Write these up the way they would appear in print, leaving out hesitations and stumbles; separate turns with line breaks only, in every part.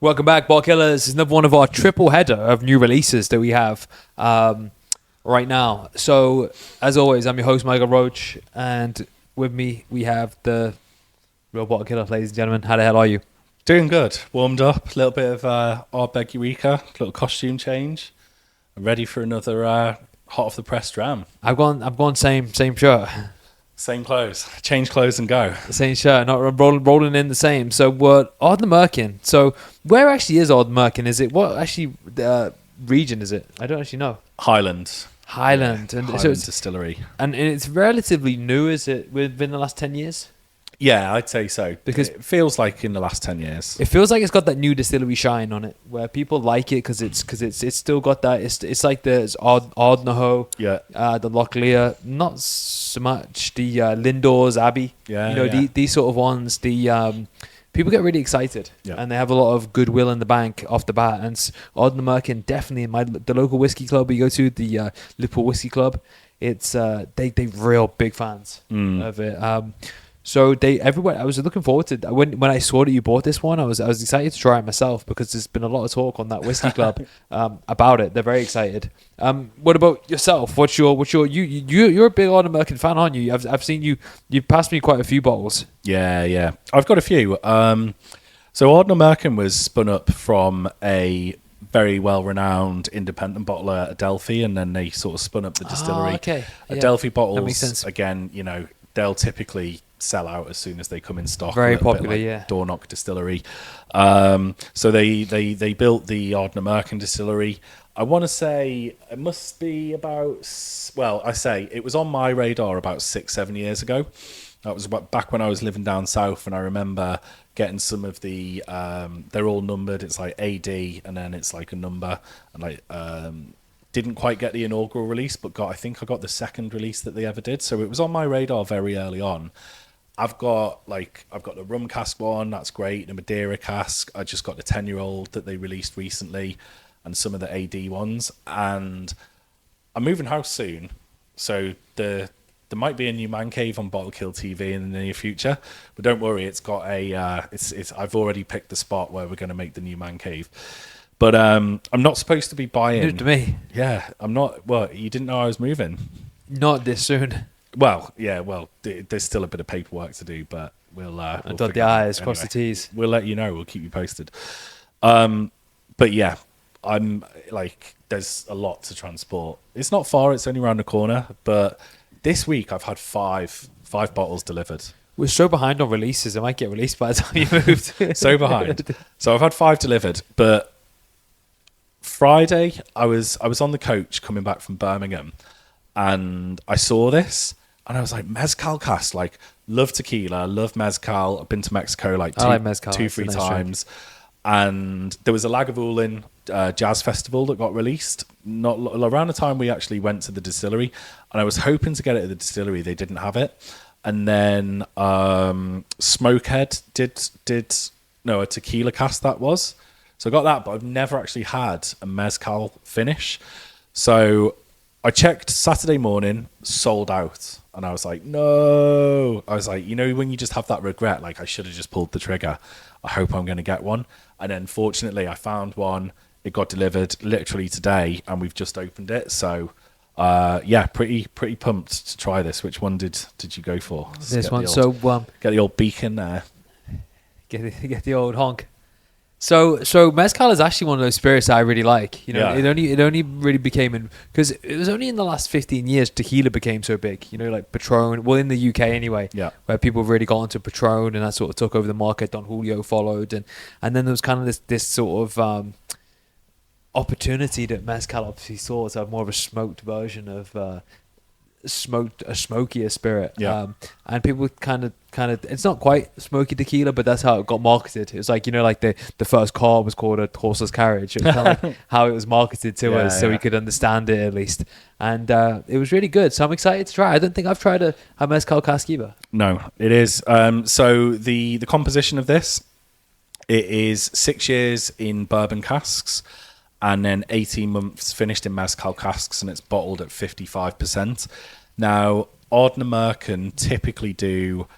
Welcome back, Ball Killers. This is another one of our triple header of new releases that we have right now. So, as always, I'm your host, Michael Roach, and with me we have the real Bottle Killer, ladies and gentlemen. How the hell are you?
Doing good. Warmed up. A little bit of Ardbeg Eureka. Little costume change. Ready for another hot off the press dram.
I've gone same shirt.
Same clothes. Change clothes and go.
Same shirt, not rolling in the same. So we're Ardnamurchan. So where actually is Ardnamurchan? Is it what actually region is it? I don't actually know.
Highland.
Highland.
Yeah,
And
Highland
so it's,
distillery.
and it's relatively new, is it, within the last 10 years?
Yeah, I'd say so.
Because
it feels like in the last 10 years.
it feels like it's got that new distillery shine on it, where people like it because it's still got that. It's like the Ardnaho,
Yeah.
the Lochlear, not so much the Lindors Abbey.
Yeah.
These sort of ones. The people get really excited,
Yeah.
and they have a lot of goodwill in the bank off the bat. And Ardnamurchan definitely in the local whiskey club you go to, the Liverpool Whiskey Club. It's they real big fans of it. So everywhere. I was looking forward to when I saw that you bought this one. I was excited to try it myself because there's been a lot of talk on that whiskey club about it. They're very excited. What about yourself? What's your you're a big Ardnamurchan fan, aren't you? I've seen you passed me quite a few bottles.
Yeah. I've got a few. So Ardnamurchan was spun up from a very well-renowned independent bottler, Adelphi, and then they sort of spun up the distillery.
Okay. Yeah.
Adelphi bottles,
That makes sense.
again, they'll typically sell out as soon as they come in stock.
Very
a little bit
popular,
like
yeah.
Dornoch Distillery. So they built the Ardnamurchan distillery. I want to say it must be about, well, I say it was on my radar about 6-7 years ago. That was back when I was living down south, and I remember getting some of the, they're all numbered. It's like AD, and then it's like a number, and didn't quite get the inaugural release, but I think I got the second release that they ever did. So it was on my radar very early on. I've got the rum cask one, that's great, the Madeira cask. I just got the 10-year-old that they released recently, and some of the AD ones. And I'm moving house soon, so there might be a new man cave on Bottle Kill TV in the near future. But don't worry, it's got a I've already picked the spot where we're going to make the new man cave. But I'm not supposed to be buying.
New to me.
Yeah, I'm not. Well, you didn't know I was moving.
Not this soon.
Well, yeah. Well, there's still a bit of paperwork to do, but we'll
Dot the
figure it
I's,
out.
cross the
Anyway,
T's.
we'll let you know. We'll keep you posted. But yeah, I'm like, there's a lot to transport. It's not far. It's only around the corner. But this week I've had five bottles delivered.
We're so behind on releases. I might get released by the time you moved.
So behind. So I've had 5 delivered, but Friday I was on the coach coming back from Birmingham, and I saw this, and I was like, Mezcal cask, like, love tequila, love Mezcal. I've been to Mexico like
Mezcal.
2-3
Nice
times, and there was a Lagavulin jazz festival that got released not around the time we actually went to the distillery, and I was hoping to get it at the distillery. They didn't have it. And then Smokehead did a tequila cask that was. So I got that, but I've never actually had a Mezcal finish. So I checked Saturday morning, sold out. And I was like, no. I was like, when you just have that regret, like, I should have just pulled the trigger. I hope I'm going to get one. And then fortunately I found one. It got delivered literally today, and we've just opened it. So pretty pumped to try this. Which one did you go for?
This one. So
Get the old beak in there.
get the old honk. So Mezcal is actually one of those spirits I really like.
Yeah.
It only really became because it was only in the last 15 years tequila became so big. Like Patron. Well, in the UK anyway.
Yeah.
Where people really got into Patron, and that sort of took over the market. Don Julio followed, and then there was kind of this sort of opportunity that Mezcal obviously saw to have more of a smoked version of a smokier spirit.
Yeah.
And people kind of it's not quite smoky tequila, but that's how it got marketed. It was like, like the first car was called a horseless carriage. It was kind of like how it was marketed to us, so we could understand it at least. And it was really good, so I'm excited to try. I don't think I've tried a Mezcal cask either.
No, it is. So the composition of this, it is 6 years in bourbon casks, and then 18 months finished in Mezcal casks, and it's bottled at 55%. Now, Ardnamurchan typically do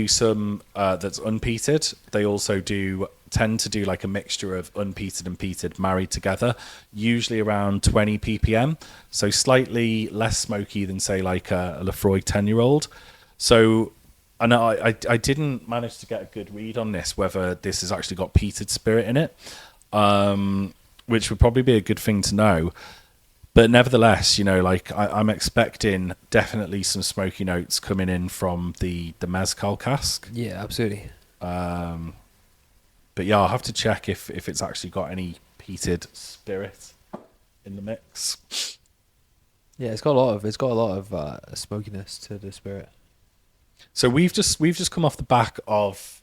some that's unpeated. They also do tend to do like a mixture of unpeated and peated married together, usually around 20 ppm, so slightly less smoky than say like a Lefroy 10-year-old. So, and I didn't manage to get a good read on this, whether this has actually got peated spirit in it, which would probably be a good thing to know. But nevertheless, like I'm expecting definitely some smoky notes coming in from the Mezcal cask.
Yeah, absolutely.
But yeah, I'll have to check if it's actually got any peated spirit in the mix.
Yeah, it's got a lot of smokiness to the spirit.
So we've just come off the back of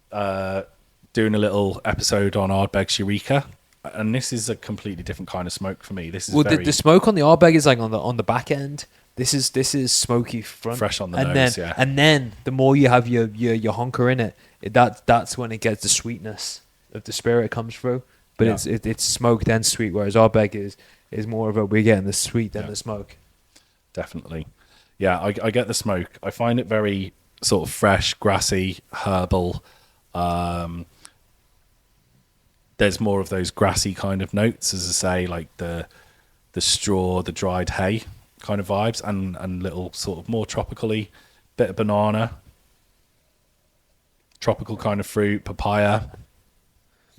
doing a little episode on Ardbeg's Eureka, and this is a completely different kind of smoke for me. This is
the smoke on the Ardbeg is like on the back end. This is smoky front,
fresh on the nose, yeah.
And then the more you have your honker in it, that's when it gets the sweetness of the spirit comes through. But it's smoke then sweet, whereas Ardbeg is more of we're getting the sweet than the smoke.
Definitely, yeah. I get the smoke. I find it very sort of fresh, grassy, herbal. There's more of those grassy kind of notes, as I say, like the straw, the dried hay kind of vibes, and little sort of more tropically, bit of banana, tropical kind of fruit, papaya.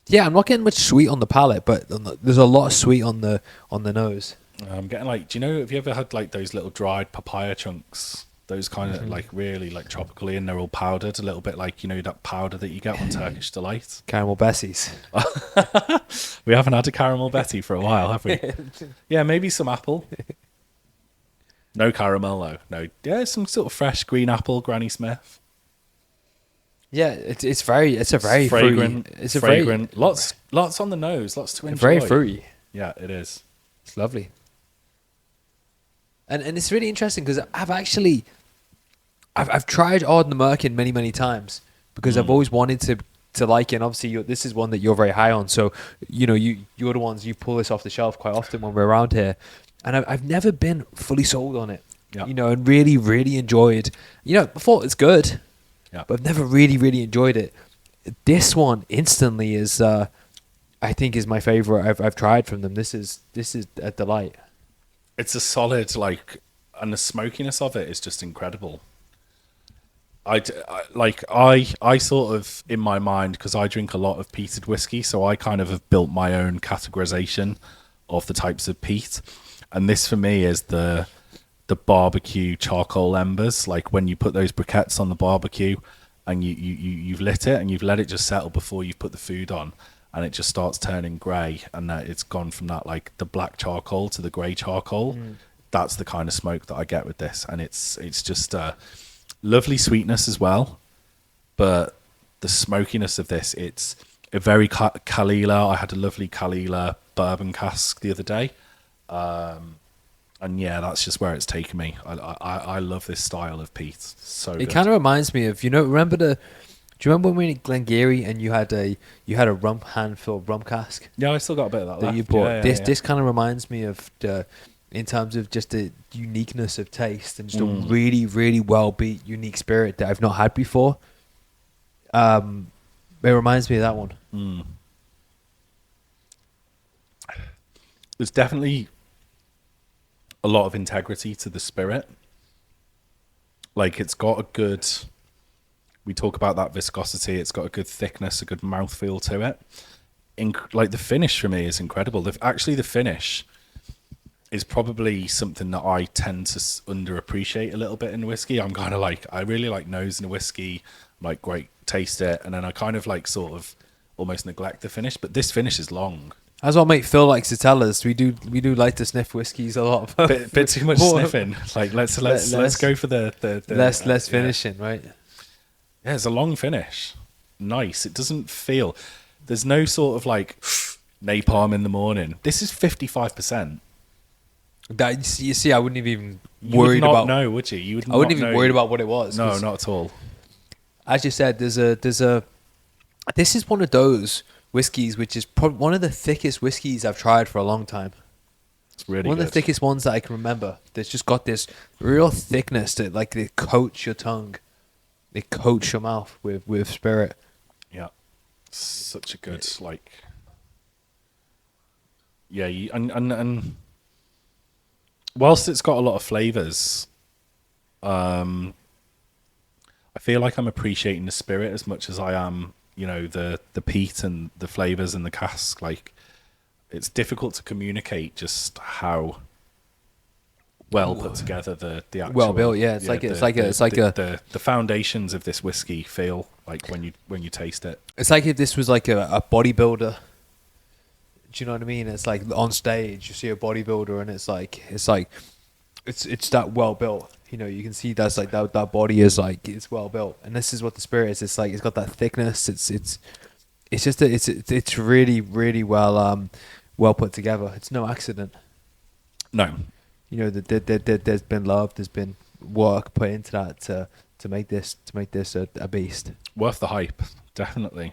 Yeah, I'm not getting much sweet on the palate, but there's a lot of sweet on the nose.
I'm getting like, do you know, have you ever had like those little dried papaya chunks? Those kind of like really like tropically, and they're all powdered, a little bit like, that powder that you get on Turkish Delight.
Caramel Bessies.
We haven't had a caramel Betty for a while, have we? Yeah, maybe some apple. No caramel though. No, yeah, some sort of fresh green apple, Granny Smith.
Yeah, it's a very
fragrant.
Fruity. It's
a fragrant. Lots on the nose. Lots to enjoy.
Very fruity.
Yeah, it is.
It's lovely. And it's really interesting because I've tried Ardnamurchan many times because I've always wanted to like it. And obviously, this is one that you're very high on. So you're the ones, you pull this off the shelf quite often when we're around here. And I've never been fully sold on it. Yeah. And really enjoyed. I thought it's good. Yeah. But I've never really enjoyed it. This one instantly is, I think, is my favorite I've tried from them. This is a delight.
It's a solid, and the smokiness of it is just incredible. I sort of, in my mind, because I drink a lot of peated whiskey, so I kind of have built my own categorization of the types of peat. And this for me is the barbecue charcoal embers, like when you put those briquettes on the barbecue and you've lit it and you've let it just settle before you've put the food on, and it just starts turning grey, and that it's gone from that like the black charcoal to the grey charcoal. That's the kind of smoke that I get with this, and it's just a lovely sweetness as well. But the smokiness of this, it's a very Kalila. I had a lovely Kalila bourbon cask the other day. And yeah, that's just where it's taken me. I love this style of peat. So
it kind of reminds me of, do you remember when we were in Glengarry and you had a rum hand-filled rum cask?
Yeah, I still got a bit of that left.
You bought. This kind of reminds me of in terms of just the uniqueness of taste and just a really well beat unique spirit that I've not had before. It reminds me of that one.
There's definitely a lot of integrity to the spirit. Like, it's got a good, we talk about that viscosity, it's got a good thickness, a good mouthfeel to it. Like, the finish for me is incredible. The finish is probably something that I tend to underappreciate a little bit in whiskey. I'm kind of like, I really like nose in a whiskey, like, great, taste it, and then I kind of like sort of almost neglect the finish, but this finish is long.
As our mate Phil likes to tell us, we do like to sniff whiskies a lot.
Bit too much sniffing. Like let's go for the
less finishing, right?
Yeah, it's a long finish. Nice. It doesn't feel. There's no sort of like napalm in the morning. This is 55%.
That you see, I wouldn't have even worried about.
No, would you?
I wouldn't even worried about what it was.
No, not at all.
As you said, there's a. This is one of those whiskies which is probably one of the thickest whiskies I've tried for a long time.
It's really
one
good.
of the thickest ones that I can remember. That's just got this real thickness that like they coat your tongue, they coat your mouth with spirit.
Yeah, such a good yeah. And whilst it's got a lot of flavors, I feel like I'm appreciating the spirit as much as I am, the peat and the flavors and the cask. Like, it's difficult to communicate just how well put together the actual,
well built. Yeah,
the foundations of this whiskey feel like when you taste it.
It's like if this was like a bodybuilder. Do you know what I mean? It's like on stage you see a bodybuilder and it's that well built. You can see that's like that body is like it's well built, and this is what the spirit is. It's like it's got that thickness. It's really really well put together. It's no accident.
No.
There's been love, there's been work put into that to make this a beast.
Worth the hype, definitely.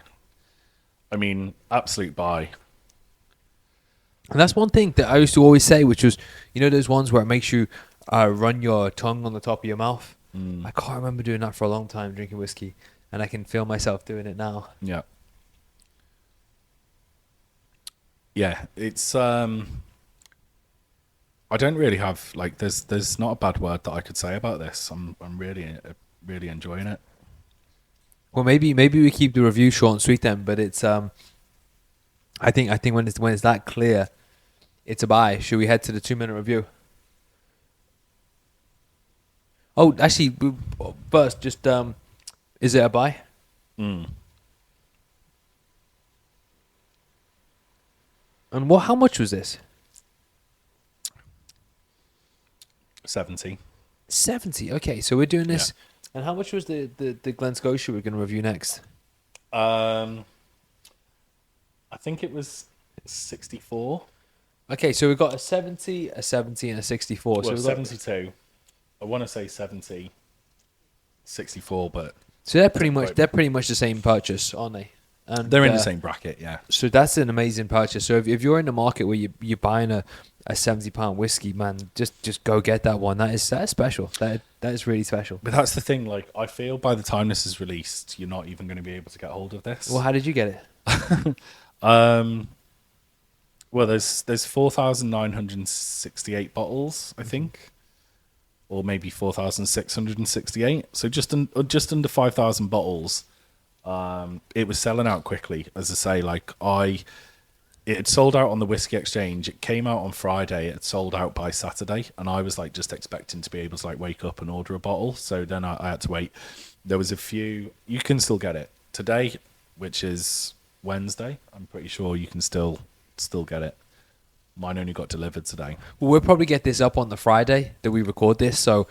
I mean, absolute buy.
And that's one thing that I used to always say, which was, those ones where it makes you run your tongue on the top of your mouth. I can't remember doing that for a long time drinking whiskey, and I can feel myself doing it now.
Yeah. Yeah, it's I don't really have there's not a bad word that I could say about this. I'm really enjoying it.
Well, maybe we keep the review short and sweet then, but it's I think when it's that clear, it's a buy. Should we head to the 2-minute review? Oh, actually, first, just is it a buy? And how much was this?
70.
70. Okay, so we're doing this. Yeah. And how much was the Glen Scotia we're going to review next?
I think it was 64.
Okay, so we've got a 70, a 70, and a 64.
Well,
so we've
72. I want to say 70, 64, but
so they're pretty much the same purchase, aren't they? And
they're in the same bracket, yeah.
So that's an amazing purchase. So if you're in the market where you're buying a £70 whiskey, man, just go get that one. That is special. That is really special.
But that's the thing. Like, I feel by the time this is released, you're not even going to be able to get hold of this.
Well, how did you get it?
Well, there's 4,968 bottles, I think, or maybe 4,668. So just under 5,000 bottles. It was selling out quickly, as I say. It had sold out on the Whiskey Exchange. It came out on Friday. It had sold out by Saturday, and I was just expecting to be able to wake up and order a bottle. So then I had to wait. There was a few. You can still get it today, which is Wednesday. I'm pretty sure you can still get it. Mine only got delivered today.
Well, we'll probably get this up on the Friday that we record this. So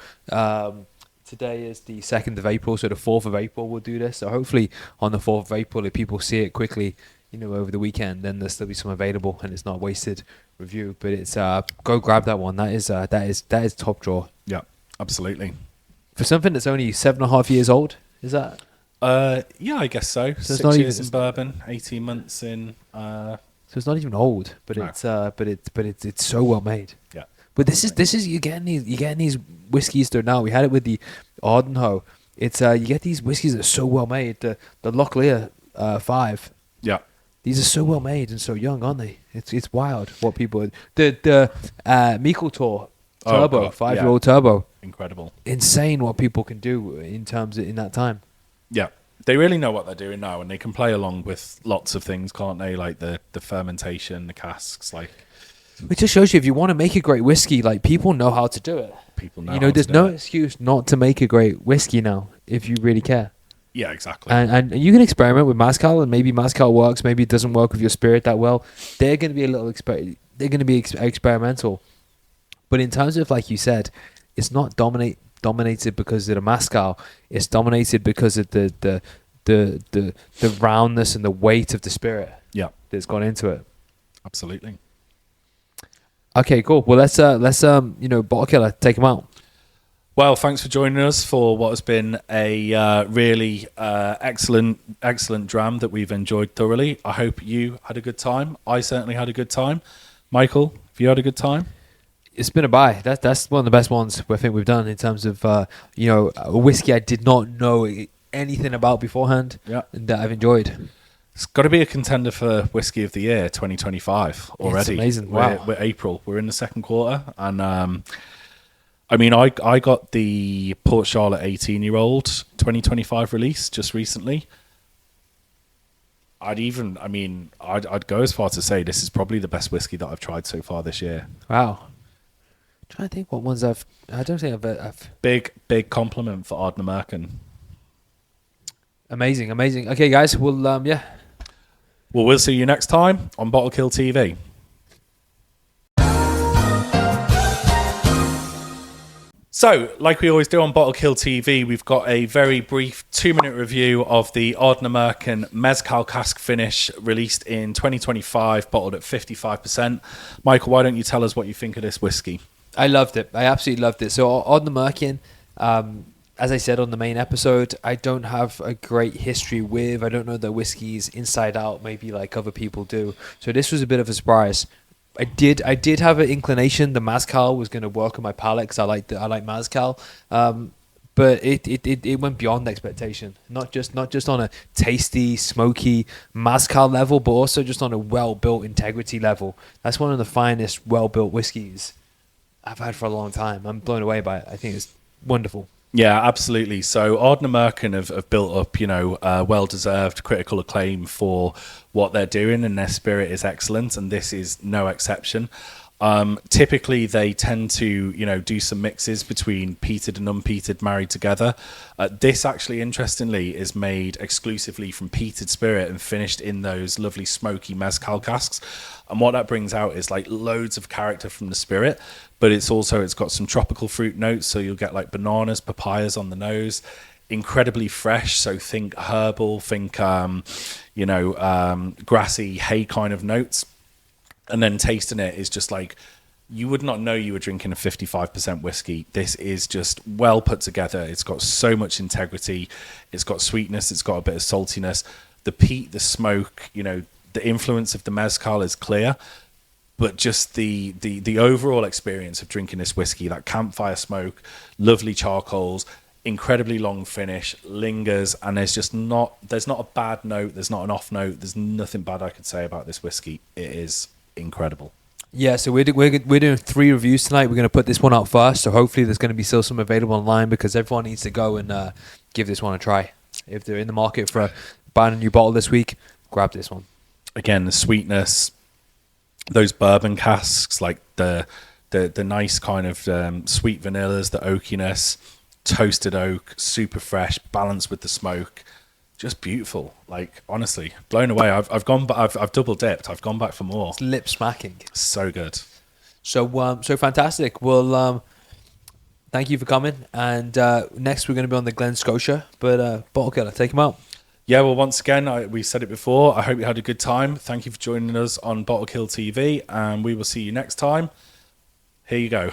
today is the 2nd of April, so the 4th of April we'll do this. So hopefully on the 4th of April, if people see it quickly, over the weekend, then there'll still be some available, and it's not a wasted review. But it's go grab that one. That is top drawer.
Yeah, absolutely.
For something that's only 7.5 years old, is that?
Yeah, I guess so.
So
6 years in bourbon, 18 months in.
So it's not even old, but
no.
it's so well made.
Yeah.
But this is you're getting these whiskeys there now. We had it with the Ardnamurchan. It's you get these whiskeys that are so well made. The Locklear 5.
Yeah.
These are so well made and so young, aren't they? It's wild what people. The Mezcal Tour Turbo, 5-year-old Turbo.
Incredible.
Insane what people can do in that time.
Yeah. They really know what they're doing now, and they can play along with lots of things, can't they? Like the fermentation, the casks,
Which just shows you, if you want to make a great whiskey, people know how to do it.
People know.
There's no excuse not to make a great whiskey now if you really care.
Yeah, exactly.
And you can experiment with Mezcal, and maybe Mezcal works, maybe it doesn't work with your spirit that well. They're going to be they're going to be experimental. But in terms of, like you said, it's not dominated because of the Mezcal. It's dominated because of the roundness and the weight of the spirit.
Yeah,
that's gone into it.
Absolutely.
Okay, cool. Well, let's Bottle Killer, take them out.
Well, thanks for joining us for what has been a really excellent dram that we've enjoyed thoroughly. I hope you had a good time. I certainly had a good time. Michael, have you had a good time?
It's been a buy. That's one of the best ones I think we've done in terms of a whiskey I did not know anything about beforehand.
Yeah,
and that I've enjoyed.
It's got to be a contender for Whiskey of the Year 2025 already.
It's amazing. Wow.
We're April. We're in the second quarter. And I mean, I got the Port Charlotte 18-year-old 2025 release just recently. I'd go as far to say this is probably the best whiskey that I've tried so far this year.
Wow. Trying to think what ones I don't think I've...
Big compliment for Ardnamurchan.
Amazing. Okay, guys, we'll
We'll see you next time on Bottle Kill TV. So, like we always do on Bottle Kill TV, we've got a very brief 2-minute review of the Ardnamurchan Mezcal Cask finish released in 2025, bottled at 55%. Michael, why don't you tell us what you think of this whiskey?
I loved it. I absolutely loved it. So, Ardnamurchan, as I said on the main episode, I don't have a great history with. I don't know the whiskies inside out, maybe like other people do. So this was a bit of a surprise. I did have an inclination the Mezcal was going to work on my palate because I like Mezcal, but it went beyond expectation. Not just on a tasty, smoky Mezcal level, but also just on a well-built integrity level. That's one of the finest well-built whiskeys I've had for a long time. I'm blown away by it. I think it's wonderful.
Yeah, absolutely. So Ardnamurchan have built up, well-deserved critical acclaim for what they're doing, and their spirit is excellent, and this is no exception. Typically, they tend to, do some mixes between peated and unpeated married together. This actually, interestingly, is made exclusively from peated spirit and finished in those lovely smoky mezcal casks. And what that brings out is like loads of character from the spirit, but it's got some tropical fruit notes. So you'll get like bananas, papayas on the nose, incredibly fresh. So think herbal, think, grassy hay kind of notes. And then tasting it is just like, you would not know you were drinking a 55% whiskey. This is just well put together. It's got so much integrity. It's got sweetness. It's got a bit of saltiness. The peat, the smoke, the influence of the mezcal is clear, but just the overall experience of drinking this whiskey, that campfire smoke, lovely charcoals, incredibly long finish, lingers, and there's not a bad note, there's not an off note, there's nothing bad I could say about this whiskey. It is incredible.
Yeah, so we're doing 3 reviews tonight. We're going to put this one out first, so hopefully there's going to be still some available online because everyone needs to go and give this one a try. If they're in the market for buying a new bottle this week, grab this one. Again,
The sweetness, those bourbon casks, like the nice kind of sweet vanillas, the oakiness, toasted oak, super fresh, balanced with the smoke, just beautiful. Like, honestly, blown away. I've double dipped. I've gone back for more.
It's lip smacking.
So good.
So fantastic. Well, thank you for coming. And next we're going to be on the Glen Scotia, but Bottle Killer, take them out.
Yeah, well, once again, we said it before. I hope you had a good time. Thank you for joining us on Bottle Kill TV, and we will see you next time. Here you go.